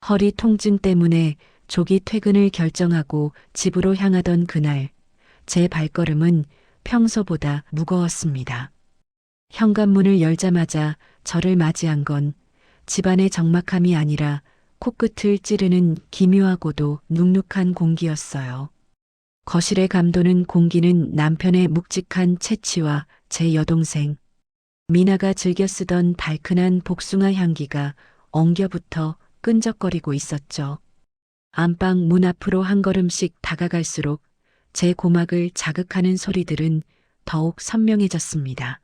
허리 통증 때문에 조기 퇴근을 결정하고 집으로 향하던 그날, 제 발걸음은 평소보다 무거웠습니다. 현관문을 열자마자 저를 맞이한 건 집안의 적막함이 아니라 코끝을 찌르는 기묘하고도 눅눅한 공기였어요. 거실에 감도는 공기는 남편의 묵직한 채취와 제 여동생 미나가 즐겨 쓰던 달큰한 복숭아 향기가 엉겨붙어 끈적거리고 있었죠. 안방 문 앞으로 한 걸음씩 다가갈수록 제 고막을 자극하는 소리들은 더욱 선명해졌습니다.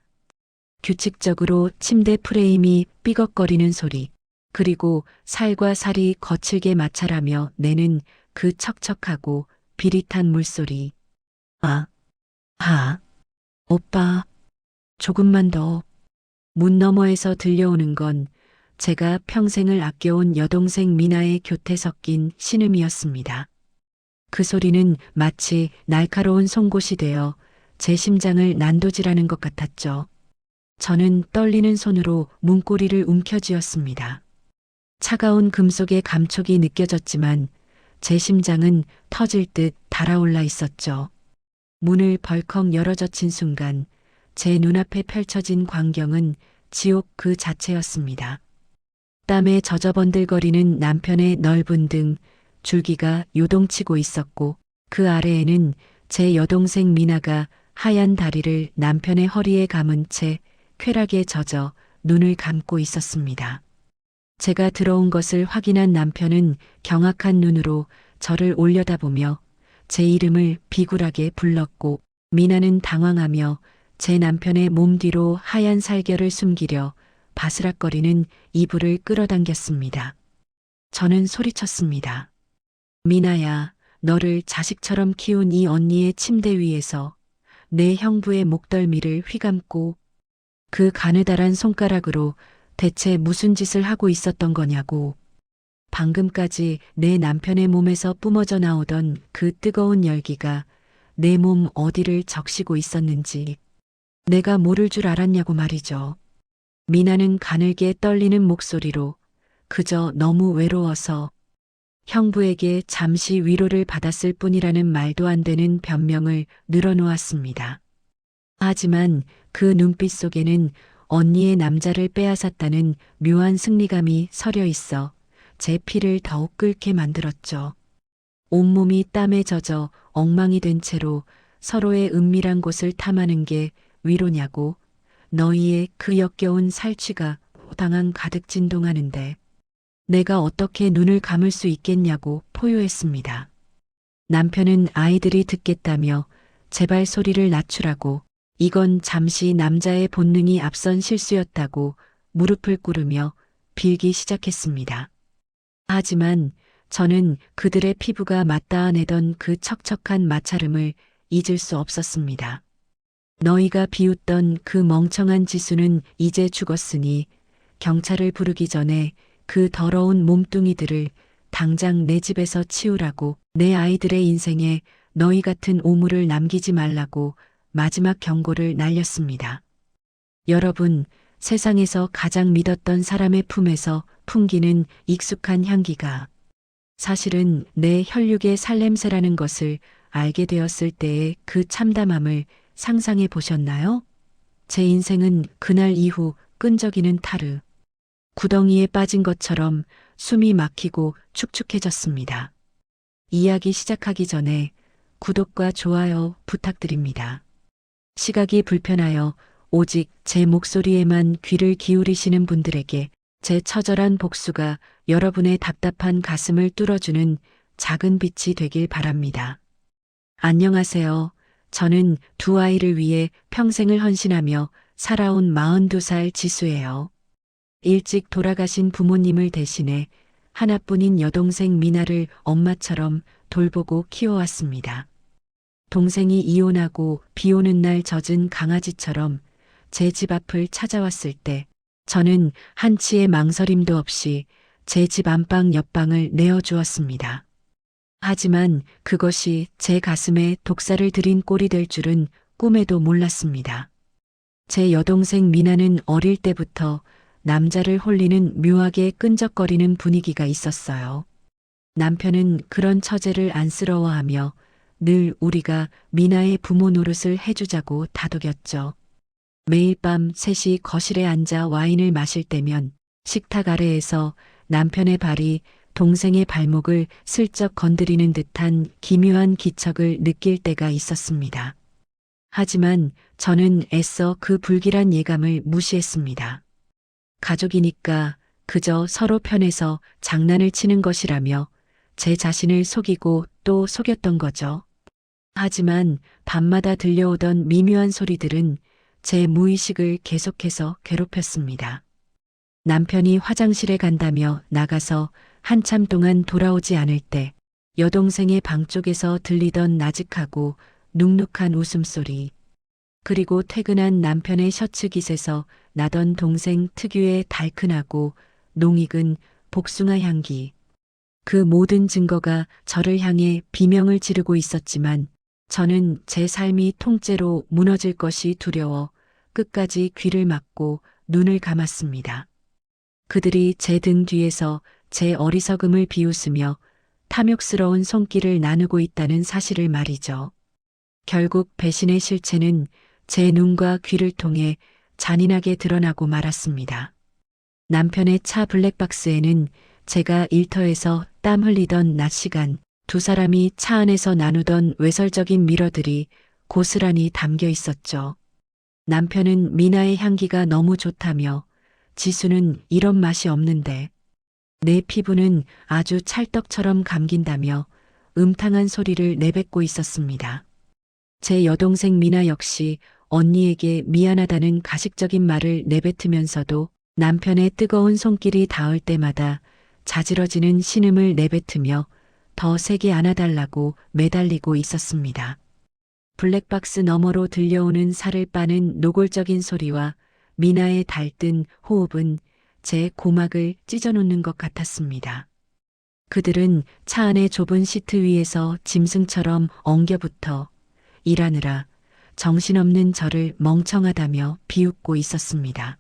규칙적으로 침대 프레임이 삐걱거리는 소리, 그리고 살과 살이 거칠게 마찰하며 내는 그 척척하고 비릿한 물소리. 아, 오빠, 조금만 더. 문 너머에서 들려오는 건 제가 평생을 아껴온 여동생 미나의 곁에 섞인 신음이었습니다. 그 소리는 마치 날카로운 송곳이 되어 제 심장을 난도질하는 것 같았죠. 저는 떨리는 손으로 문고리를 움켜쥐었습니다. 차가운 금속의 감촉이 느껴졌지만 제 심장은 터질 듯 달아올라 있었죠. 문을 벌컥 열어젖힌 순간 제 눈앞에 펼쳐진 광경은 지옥 그 자체였습니다. 땀에 젖어번들거리는 남편의 넓은 등, 줄기가 요동치고 있었고 그 아래에는 제 여동생 미나가 하얀 다리를 남편의 허리에 감은 채 쾌락에 젖어 눈을 감고 있었습니다. 제가 들어온 것을 확인한 남편은 경악한 눈으로 저를 올려다보며 제 이름을 비굴하게 불렀고 미나는 당황하며 제 남편의 몸 뒤로 하얀 살결을 숨기려 바스락거리는 이불을 끌어당겼습니다. 저는 소리쳤습니다. 미나야, 너를 자식처럼 키운 이 언니의 침대 위에서 내 형부의 목덜미를 휘감고 그 가느다란 손가락으로 대체 무슨 짓을 하고 있었던 거냐고. 방금까지 내 남편의 몸에서 뿜어져 나오던 그 뜨거운 열기가 내 몸 어디를 적시고 있었는지 내가 모를 줄 알았냐고 말이죠. 미나는 가늘게 떨리는 목소리로 그저 너무 외로워서 형부에게 잠시 위로를 받았을 뿐이라는 말도 안 되는 변명을 늘어놓았습니다. 하지만 그 눈빛 속에는 언니의 남자를 빼앗았다는 묘한 승리감이 서려 있어 제 피를 더욱 끓게 만들었죠. 온몸이 땀에 젖어 엉망이 된 채로 서로의 은밀한 곳을 탐하는 게 위로냐고. 너희의 그 역겨운 살취가 호당한 가득 진동하는데 내가 어떻게 눈을 감을 수 있겠냐고 포효했습니다. 남편은 아이들이 듣겠다며 제발 소리를 낮추라고, 이건 잠시 남자의 본능이 앞선 실수였다고 무릎을 꿇으며 빌기 시작했습니다. 하지만 저는 그들의 피부가 맞닿아내던 그 척척한 마찰음을 잊을 수 없었습니다. 너희가 비웃던 그 멍청한 지수는 이제 죽었으니 경찰을 부르기 전에 그 더러운 몸뚱이들을 당장 내 집에서 치우라고, 내 아이들의 인생에 너희 같은 오물을 남기지 말라고 마지막 경고를 날렸습니다. 여러분, 세상에서 가장 믿었던 사람의 품에서 풍기는 익숙한 향기가 사실은 내 혈육의 살냄새라는 것을 알게 되었을 때의 그 참담함을 상상해 보셨나요? 제 인생은 그날 이후 끈적이는 타르, 구덩이에 빠진 것처럼 숨이 막히고 축축해졌습니다. 이야기 시작하기 전에 구독과 좋아요 부탁드립니다. 시각이 불편하여 오직 제 목소리에만 귀를 기울이시는 분들에게 제 처절한 복수가 여러분의 답답한 가슴을 뚫어주는 작은 빛이 되길 바랍니다. 안녕하세요. 저는 두 아이를 위해 평생을 헌신하며 살아온 42살 지수예요. 일찍 돌아가신 부모님을 대신해 하나뿐인 여동생 미나를 엄마처럼 돌보고 키워왔습니다. 동생이 이혼하고 비 오는 날 젖은 강아지처럼 제 집 앞을 찾아왔을 때 저는 한치의 망설임도 없이 제 집 안방 옆방을 내어주었습니다. 하지만 그것이 제 가슴에 독사를 들인 꼴이 될 줄은 꿈에도 몰랐습니다. 제 여동생 미나는 어릴 때부터 남자를 홀리는 묘하게 끈적거리는 분위기가 있었어요. 남편은 그런 처제를 안쓰러워하며 늘 우리가 미나의 부모 노릇을 해주자고 다독였죠. 매일 밤 셋이 거실에 앉아 와인을 마실 때면 식탁 아래에서 남편의 발이 동생의 발목을 슬쩍 건드리는 듯한 기묘한 기척을 느낄 때가 있었습니다. 하지만 저는 애써 그 불길한 예감을 무시했습니다. 가족이니까 그저 서로 편해서 장난을 치는 것이라며 제 자신을 속이고 또 속였던 거죠. 하지만 밤마다 들려오던 미묘한 소리들은 제 무의식을 계속해서 괴롭혔습니다. 남편이 화장실에 간다며 나가서 한참 동안 돌아오지 않을 때 여동생의 방 쪽에서 들리던 나직하고 눅눅한 웃음소리, 그리고 퇴근한 남편의 셔츠 깃에서 나던 동생 특유의 달큰하고 농익은 복숭아 향기. 그 모든 증거가 저를 향해 비명을 지르고 있었지만 저는 제 삶이 통째로 무너질 것이 두려워 끝까지 귀를 막고 눈을 감았습니다. 그들이 제 등 뒤에서 제 어리석음을 비웃으며 탐욕스러운 손길을 나누고 있다는 사실을 말이죠. 결국 배신의 실체는 제 눈과 귀를 통해 잔인하게 드러나고 말았습니다. 남편의 차 블랙박스에는 제가 일터에서 땀 흘리던 낮 시간, 두 사람이 차 안에서 나누던 외설적인 미러들이 고스란히 담겨 있었죠. 남편은 미나의 향기가 너무 좋다며 지수는 이런 맛이 없는데 내 피부는 아주 찰떡처럼 감긴다며 음탕한 소리를 내뱉고 있었습니다. 제 여동생 미나 역시 언니에게 미안하다는 가식적인 말을 내뱉으면서도 남편의 뜨거운 손길이 닿을 때마다 자지러지는 신음을 내뱉으며 더 세게 안아달라고 매달리고 있었습니다. 블랙박스 너머로 들려오는 살을 빠는 노골적인 소리와 미나의 달뜬 호흡은 제 고막을 찢어놓는 것 같았습니다. 그들은 차 안의 좁은 시트 위에서 짐승처럼 엉겨붙어 일하느라 정신없는 저를 멍청하다며 비웃고 있었습니다.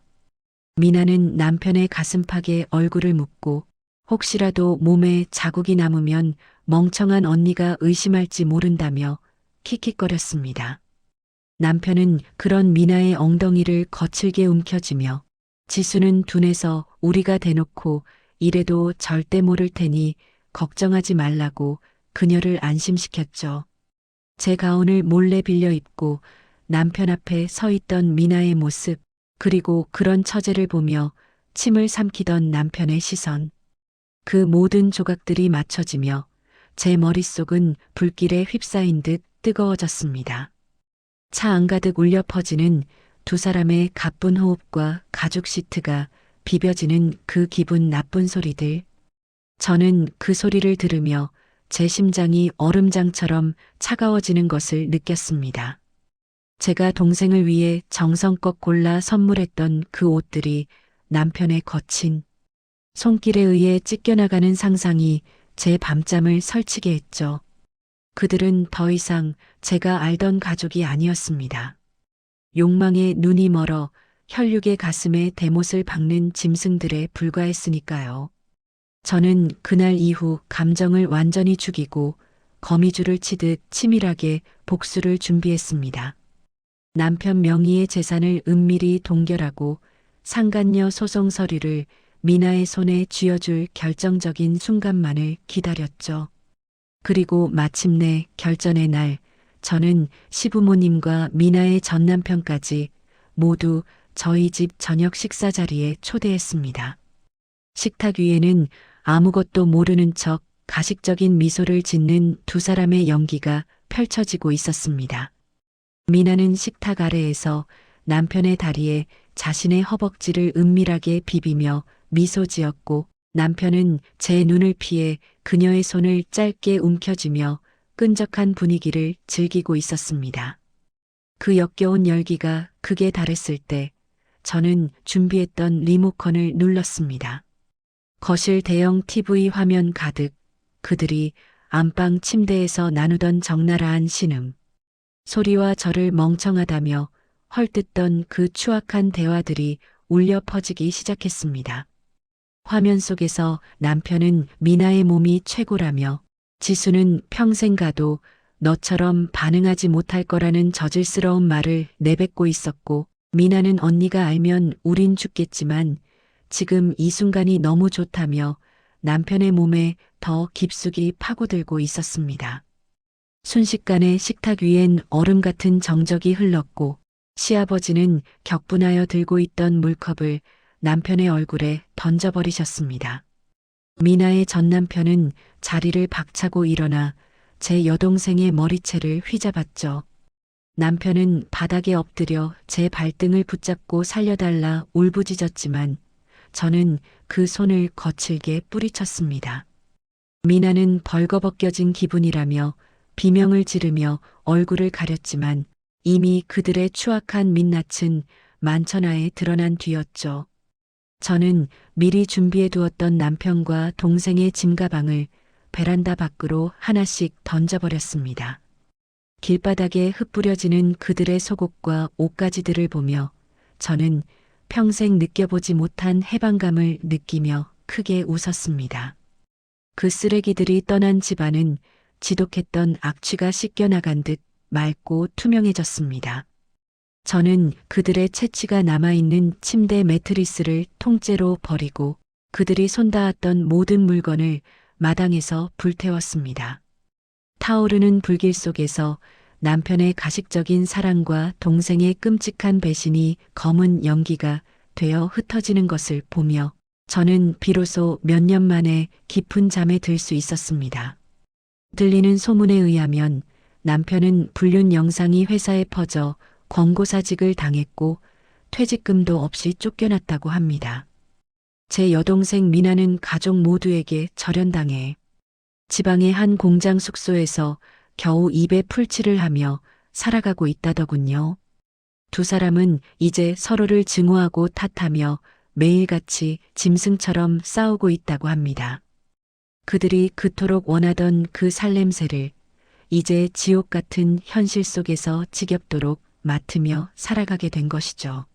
미나는 남편의 가슴팍에 얼굴을 묻고 혹시라도 몸에 자국이 남으면 멍청한 언니가 의심할지 모른다며 킥킥거렸습니다. 남편은 그런 미나의 엉덩이를 거칠게 움켜쥐며 지수는 둔해서 우리가 대놓고 이래도 절대 모를 테니 걱정하지 말라고 그녀를 안심시켰죠. 제 가운을 몰래 빌려 입고 남편 앞에 서 있던 미나의 모습, 그리고 그런 처제를 보며 침을 삼키던 남편의 시선. 그 모든 조각들이 맞춰지며 제 머릿속은 불길에 휩싸인 듯 뜨거워졌습니다. 차 안가득 울려 퍼지는 두 사람의 가쁜 호흡과 가죽 시트가 비벼지는 그 기분 나쁜 소리들. 저는 그 소리를 들으며 제 심장이 얼음장처럼 차가워지는 것을 느꼈습니다. 제가 동생을 위해 정성껏 골라 선물했던 그 옷들이 남편의 거친 손길에 의해 찢겨나가는 상상이 제 밤잠을 설치게 했죠. 그들은 더 이상 제가 알던 가족이 아니었습니다. 욕망에 눈이 멀어 혈육의 가슴에 대못을 박는 짐승들에 불과했으니까요. 저는 그날 이후 감정을 완전히 죽이고 거미줄을 치듯 치밀하게 복수를 준비했습니다. 남편 명의의 재산을 은밀히 동결하고 상간녀 소송 서류를 미나의 손에 쥐어줄 결정적인 순간만을 기다렸죠. 그리고 마침내 결전의 날, 저는 시부모님과 미나의 전남편까지 모두 저희 집 저녁 식사 자리에 초대했습니다. 식탁 위에는 아무것도 모르는 척 가식적인 미소를 짓는 두 사람의 연기가 펼쳐지고 있었습니다. 미나는 식탁 아래에서 남편의 다리에 자신의 허벅지를 은밀하게 비비며 미소 지었고 남편은 제 눈을 피해 그녀의 손을 짧게 움켜쥐며 끈적한 분위기를 즐기고 있었습니다. 그 역겨운 열기가 극에 달했을 때 저는 준비했던 리모컨을 눌렀습니다. 거실 대형 TV 화면 가득 그들이 안방 침대에서 나누던 적나라한 신음. 소리와 저를 멍청하다며 헐뜯던 그 추악한 대화들이 울려 퍼지기 시작했습니다. 화면 속에서 남편은 미나의 몸이 최고라며 지수는 평생 가도 너처럼 반응하지 못할 거라는 저질스러운 말을 내뱉고 있었고, 미나는 언니가 알면 우린 죽겠지만 지금 이 순간이 너무 좋다며 남편의 몸에 더 깊숙이 파고들고 있었습니다. 순식간에 식탁 위엔 얼음 같은 정적이 흘렀고, 시아버지는 격분하여 들고 있던 물컵을 남편의 얼굴에 던져버리셨습니다. 미나의 전 남편은 자리를 박차고 일어나 제 여동생의 머리채를 휘잡았죠. 남편은 바닥에 엎드려 제 발등을 붙잡고 살려달라 울부짖었지만 저는 그 손을 거칠게 뿌리쳤습니다. 미나는 벌거벗겨진 기분이라며 비명을 지르며 얼굴을 가렸지만 이미 그들의 추악한 민낯은 만천하에 드러난 뒤였죠. 저는 미리 준비해 두었던 남편과 동생의 짐가방을 베란다 밖으로 하나씩 던져버렸습니다. 길바닥에 흩뿌려지는 그들의 속옷과 옷가지들을 보며 저는 평생 느껴보지 못한 해방감을 느끼며 크게 웃었습니다. 그 쓰레기들이 떠난 집안은 지독했던 악취가 씻겨나간 듯 맑고 투명해졌습니다. 저는 그들의 채취가 남아있는 침대 매트리스를 통째로 버리고 그들이 손닿았던 모든 물건을 마당에서 불태웠습니다. 타오르는 불길 속에서 남편의 가식적인 사랑과 동생의 끔찍한 배신이 검은 연기가 되어 흩어지는 것을 보며 저는 비로소 몇 년 만에 깊은 잠에 들 수 있었습니다. 들리는 소문에 의하면 남편은 불륜 영상이 회사에 퍼져 권고사직을 당했고 퇴직금도 없이 쫓겨났다고 합니다. 제 여동생 미나는 가족 모두에게 절연당해 지방의 한 공장 숙소에서 겨우 입에 풀칠을 하며 살아가고 있다더군요. 두 사람은 이제 서로를 증오하고 탓하며 매일같이 짐승처럼 싸우고 있다고 합니다. 그들이 그토록 원하던 그 살냄새를 이제 지옥 같은 현실 속에서 지겹도록 맡으며 살아가게 된 것이죠.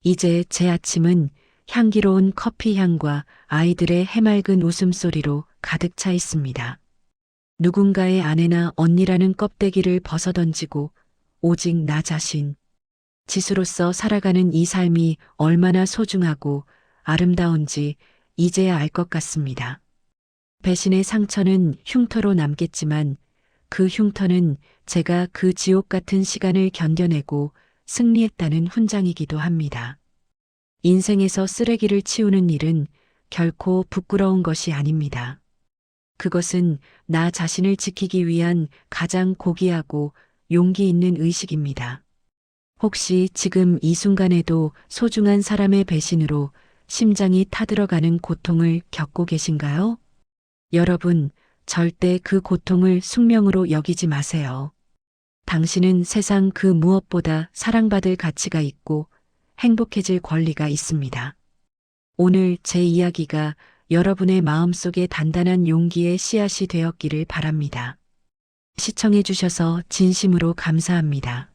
이제 제 아침은 향기로운 커피 향과 아이들의 해맑은 웃음소리로 가득 차 있습니다. 누군가의 아내나 언니라는 껍데기를 벗어던지고 오직 나 자신, 지수로서 살아가는 이 삶이 얼마나 소중하고 아름다운지 이제야 알 것 같습니다. 배신의 상처는 흉터로 남겠지만 그 흉터는 제가 그 지옥 같은 시간을 견뎌내고 승리했다는 훈장이기도 합니다. 인생에서 쓰레기를 치우는 일은 결코 부끄러운 것이 아닙니다. 그것은 나 자신을 지키기 위한 가장 고귀하고 용기 있는 의식입니다. 혹시 지금 이 순간에도 소중한 사람의 배신으로 심장이 타들어가는 고통을 겪고 계신가요? 여러분, 절대 그 고통을 숙명으로 여기지 마세요. 당신은 세상 그 무엇보다 사랑받을 가치가 있고 행복해질 권리가 있습니다. 오늘 제 이야기가 여러분의 마음속에 단단한 용기의 씨앗이 되었기를 바랍니다. 시청해 주셔서 진심으로 감사합니다.